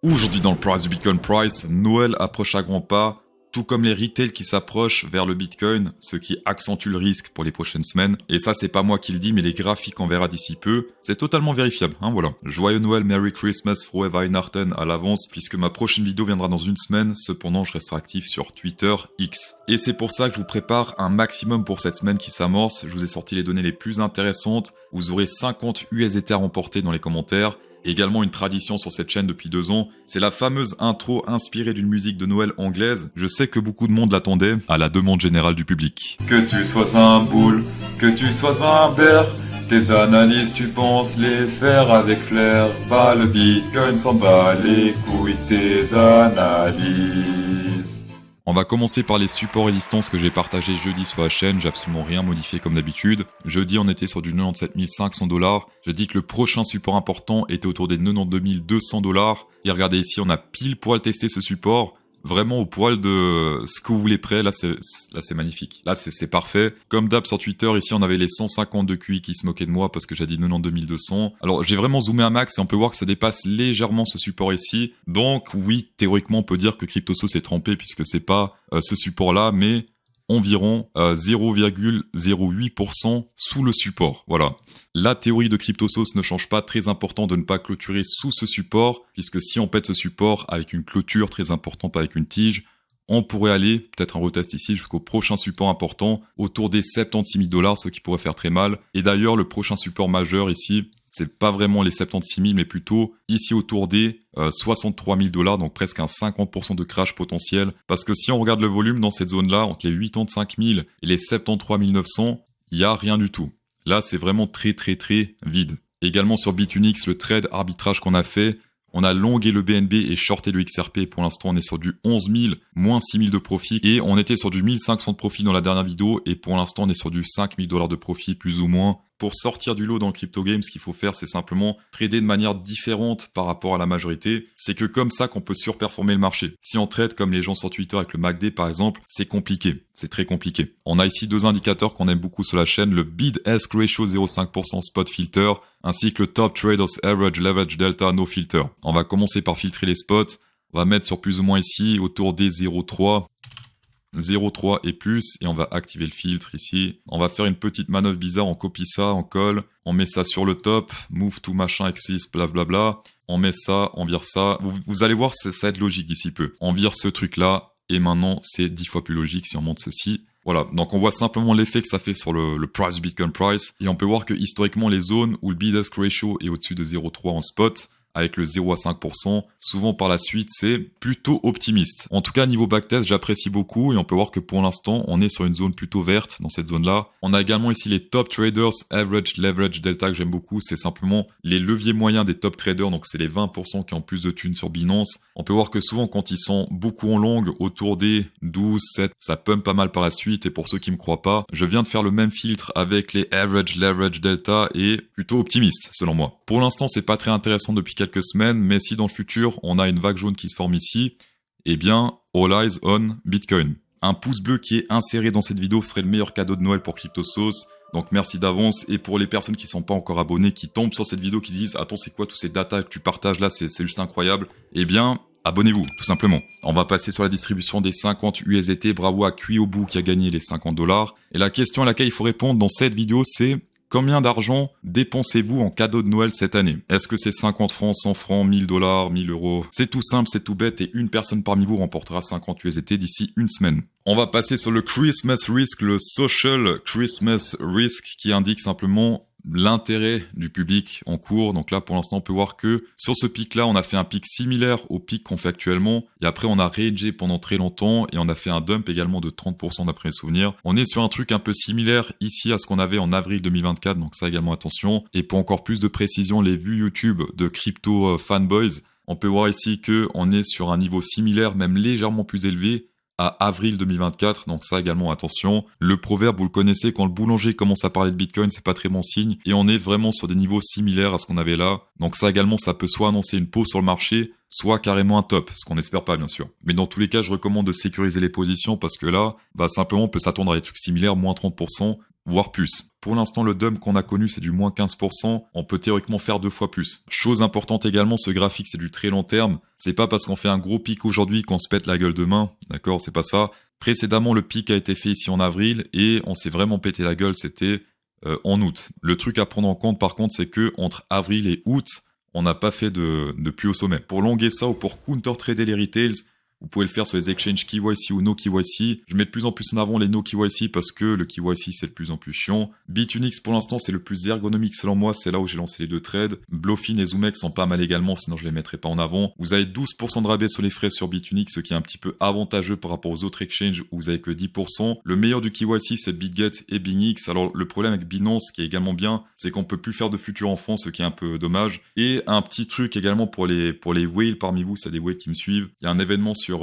Aujourd'hui dans le Price du Bitcoin Price, Noël approche à grands pas, tout comme les retails qui s'approchent vers le Bitcoin, ce qui accentue le risque pour les prochaines semaines. Et ça, c'est pas moi qui le dis, mais les graphiques on verra d'ici peu. C'est totalement vérifiable, voilà. Joyeux Noël, Merry Christmas, Frohe Weihnachten à l'avance, puisque ma prochaine vidéo viendra dans une semaine. Cependant, je resterai actif sur Twitter X. Et c'est pour ça que je vous prépare un maximum pour cette semaine qui s'amorce. Je vous ai sorti les données les plus intéressantes. Vous aurez 50 USDT à remporter dans les commentaires. Également une tradition sur cette chaîne depuis 2 ans, c'est la fameuse intro inspirée d'une musique de Noël anglaise. Je sais que beaucoup de monde l'attendait, à la demande générale du public. Que tu sois un boule, que tu sois un bear, tes analyses tu penses les faire avec flair. Bah le Bitcoin s'en bat les couilles tes analyses. On va commencer par les supports résistances que j'ai partagés jeudi sur la chaîne, j'ai absolument rien modifié comme d'habitude. Jeudi on était sur du 97 500 $, j'ai dit que le prochain support important était autour des 92 200 $. Et regardez ici, on a pile poil testé ce support, vraiment au poil de ce que vous voulez près, là c'est magnifique. Là c'est parfait. Comme d'hab sur Twitter, ici on avait les 150 de QI qui se moquaient de moi parce que j'ai dit 92 200. Alors j'ai vraiment zoomé un max et on peut voir que ça dépasse légèrement ce support ici. Donc oui, théoriquement on peut dire que CryptoSauce s'est trompé puisque c'est pas ce support là, mais environ 0,08% sous le support. Voilà. La théorie de CryptoSauce ne change pas, très important de ne pas clôturer sous ce support, puisque si on pète ce support avec une clôture très importante, pas avec une tige, on pourrait aller, peut-être un retest ici, jusqu'au prochain support important, autour des 76 000 $, ce qui pourrait faire très mal. Et d'ailleurs, le prochain support majeur ici, c'est pas vraiment les 76 000, mais plutôt ici autour des 63 000 $, donc presque un 50% de crash potentiel. Parce que si on regarde le volume dans cette zone-là, entre les 85 000 et les 73 900, il y a rien du tout. Là, c'est vraiment très vide. Également sur Bitunix, le trade arbitrage qu'on a fait, on a longué le BNB et shorté le XRP. Pour l'instant, on est sur du 11 000, moins 6 000 de profit. Et on était sur du 1500 de profit dans la dernière vidéo. Et pour l'instant, on est sur du 5 000 $ de profit, plus ou moins. Pour sortir du lot dans le crypto game, ce qu'il faut faire, c'est simplement trader de manière différente par rapport à la majorité. C'est que comme ça qu'on peut surperformer le marché. Si on trade comme les gens sur Twitter avec le MACD par exemple, c'est compliqué. C'est très compliqué. On a ici 2 indicateurs qu'on aime beaucoup sur la chaîne, le Bid-Ask Ratio 0,5% Spot Filter, ainsi que le Top Traders Average Leverage Delta No Filter. On va commencer par filtrer les spots. On va mettre sur plus ou moins ici autour des 0,3. 0,3 et plus, et on va activer le filtre ici. On va faire une petite manœuvre bizarre, on copie ça, on colle, on met ça sur le top, move to machin exist, blablabla. On met ça, on vire ça. Vous allez voir, ça va être logique d'ici peu. On vire ce truc-là, et maintenant c'est 10 fois plus logique si on monte ceci. Voilà, donc on voit simplement l'effet que ça fait sur le price du Bitcoin Price, et on peut voir que historiquement les zones où le bid-ask ratio est au-dessus de 0,3 en spot, avec le 0 à 5%, souvent par la suite, c'est plutôt optimiste. En tout cas, niveau backtest, j'apprécie beaucoup et on peut voir que pour l'instant, on est sur une zone plutôt verte dans cette zone-là. On a également ici les top traders, average, leverage, delta que j'aime beaucoup. C'est simplement les leviers moyens des top traders, donc c'est les 20% qui ont plus de thunes sur Binance. On peut voir que souvent, quand ils sont beaucoup en longue, autour des 12, 7, ça pump pas mal par la suite. Et pour ceux qui me croient pas, je viens de faire le même filtre avec les average, leverage, delta et plutôt optimiste, selon moi. Pour l'instant, c'est pas très intéressant depuis quelques semaines, mais si dans le futur, on a une vague jaune qui se forme ici, eh bien, all eyes on Bitcoin. Un pouce bleu qui est inséré dans cette vidéo serait le meilleur cadeau de Noël pour CryptoSauce. Donc merci d'avance, et pour les personnes qui sont pas encore abonnées, qui tombent sur cette vidéo, qui disent « Attends, c'est quoi tous ces datas que tu partages là, c'est juste incroyable », eh bien, abonnez-vous, tout simplement. On va passer sur la distribution des 50 USDT, bravo à Cuiobu qui a gagné les 50 $. Et la question à laquelle il faut répondre dans cette vidéo, c'est combien d'argent dépensez-vous en cadeau de Noël cette année? Est-ce que c'est 50 francs, 100 francs, 1000 $, 1000 €? C'est tout simple, c'est tout bête, et une personne parmi vous remportera 50 USDT d'ici une semaine. On va passer sur le Christmas Risk, le Social Christmas Risk, qui indique simplement l'intérêt du public en cours. Donc là, pour l'instant, on peut voir que sur ce pic-là, on a fait un pic similaire au pic qu'on fait actuellement. Et après, on a rangé pendant très longtemps et on a fait un dump également de 30% d'après mes souvenirs. On est sur un truc un peu similaire ici à ce qu'on avait en avril 2024. Donc ça également, attention. Et pour encore plus de précision, les vues YouTube de Crypto Fanboys, on peut voir ici que on est sur un niveau similaire, même légèrement plus élevé à avril 2024, donc ça également attention. Le proverbe, vous le connaissez, quand le boulanger commence à parler de Bitcoin, c'est pas très bon signe, et on est vraiment sur des niveaux similaires à ce qu'on avait là. Donc ça également, ça peut soit annoncer une pause sur le marché, soit carrément un top, ce qu'on n'espère pas bien sûr. Mais dans tous les cas, je recommande de sécuriser les positions parce que là, simplement on peut s'attendre à des trucs similaires, moins 30%, voire plus. Pour l'instant, le dump qu'on a connu, c'est du moins 15%. On peut théoriquement faire 2 fois plus. Chose importante également, ce graphique, c'est du très long terme. C'est pas parce qu'on fait un gros pic aujourd'hui qu'on se pète la gueule demain. D'accord? C'est pas ça. Précédemment, le pic a été fait ici en avril et on s'est vraiment pété la gueule, c'était en août. Le truc à prendre en compte, par contre, c'est que entre avril et août, on n'a pas fait de plus haut sommet. Pour longuer ça ou pour counter-trader les retails, vous pouvez le faire sur les exchanges KYC ou no KYC. Je mets de plus en plus en avant les no KYC parce que le KYC c'est de plus en plus chiant. Bitunix pour l'instant c'est le plus ergonomique selon moi, c'est là où j'ai lancé les 2 trades. Bluefin et Zoomex sont pas mal également, sinon je les mettrai pas en avant. Vous avez 12% de rabais sur les frais sur Bitunix, ce qui est un petit peu avantageux par rapport aux autres exchanges où vous avez que 10%. Le meilleur du KYC c'est BitGet et BingX. Alors le problème avec Binance, qui est également bien, c'est qu'on peut plus faire de futurs enfants, ce qui est un peu dommage. Et un petit truc également pour les whales parmi vous, c'est des whales qui me suivent. Il y a un événement sur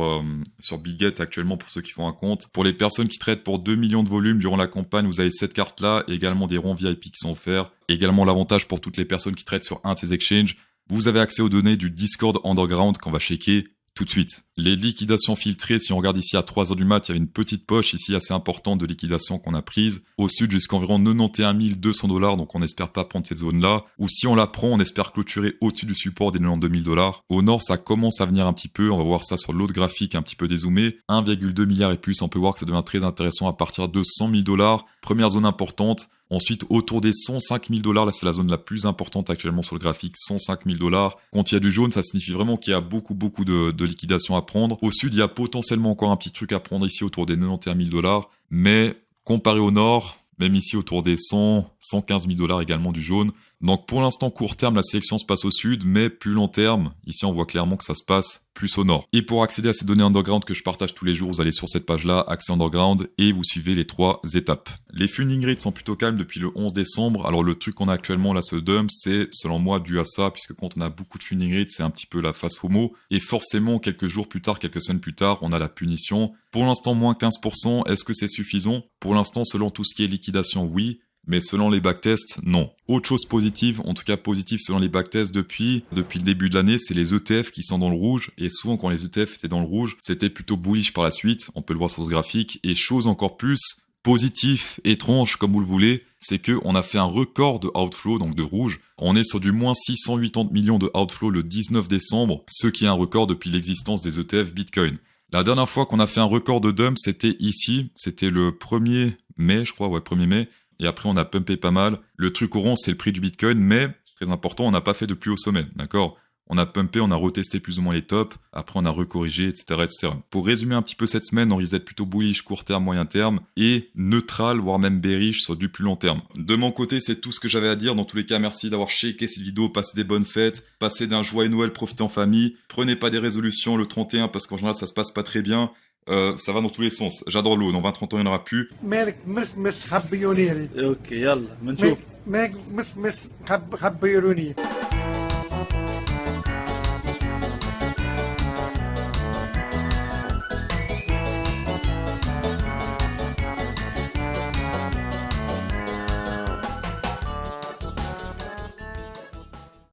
BitGet actuellement pour ceux qui font un compte. Pour les personnes qui traitent pour 2 millions de volume durant la campagne, vous avez cette carte-là et également des ronds VIP qui sont offerts. Et également l'avantage pour toutes les personnes qui traitent sur un de ces exchanges, vous avez accès aux données du Discord Underground qu'on va checker tout de suite. Les liquidations filtrées, si on regarde ici à 3h du mat, il y avait une petite poche ici assez importante de liquidation qu'on a prise. Au sud jusqu'à environ 91 200 $, donc on n'espère pas prendre cette zone-là. Ou si on la prend, on espère clôturer au-dessus du support des 92 000 $. Au nord, ça commence à venir un petit peu, on va voir ça sur l'autre graphique un petit peu dézoomé. 1,2 milliard et plus, on peut voir que ça devient très intéressant à partir de 100 000 $. Première zone importante. Ensuite, autour des 105 000 $, là c'est la zone la plus importante actuellement sur le graphique, 105 000 $. Quand il y a du jaune, ça signifie vraiment qu'il y a beaucoup de liquidations à prendre. Au sud, il y a potentiellement encore un petit truc à prendre ici autour des 91 000 $, mais comparé au nord, même ici autour des 115 000 $ également du jaune. Donc pour l'instant court terme la sélection se passe au sud, mais plus long terme, ici on voit clairement que ça se passe plus au nord. Et pour accéder à ces données underground que je partage tous les jours, vous allez sur cette page là, accès underground, et vous suivez les 3 étapes. Les funding rates sont plutôt calmes depuis le 11 décembre, alors le truc qu'on a actuellement là, ce dump, c'est selon moi dû à ça, puisque quand on a beaucoup de funding rates, c'est un petit peu la phase FOMO, et forcément quelques jours plus tard, quelques semaines plus tard, on a la punition. Pour l'instant moins 15%, est-ce que c'est suffisant? Pour l'instant selon tout ce qui est liquidation, oui. Mais selon les backtests, non. Autre chose positive, en tout cas positive selon les backtests depuis le début de l'année, c'est les ETF qui sont dans le rouge. Et souvent quand les ETF étaient dans le rouge, c'était plutôt bullish par la suite. On peut le voir sur ce graphique. Et chose encore plus positif, étrange, comme vous le voulez, c'est que on a fait un record de outflow, donc de rouge. On est sur du moins 680 millions de outflow le 19 décembre, ce qui est un record depuis l'existence des ETF Bitcoin. La dernière fois qu'on a fait un record de dump, c'était ici. C'était le 1er mai, je crois, ouais, 1er mai. Et après, on a pumpé pas mal. Le truc orange, c'est le prix du Bitcoin, mais, très important, on n'a pas fait de plus haut sommet, d'accord? On a pumpé, on a retesté plus ou moins les tops, après on a recorrigé, etc., etc. Pour résumer un petit peu cette semaine, on risque d'être plutôt bullish court terme, moyen terme, et neutral, voire même bearish sur du plus long terme. De mon côté, c'est tout ce que j'avais à dire. Dans tous les cas, merci d'avoir checké cette vidéo, passez des bonnes fêtes, passez d'un joyeux Noël, profitez en famille, prenez pas des résolutions le 31, parce qu'en général, ça se passe pas très bien. Ça va dans tous les sens. J'adore l'eau. Dans 20-30 ans, il n'y en aura plus. مالك مس حبيونيري اوكي يلا بنشوف مالك مس حبيونيري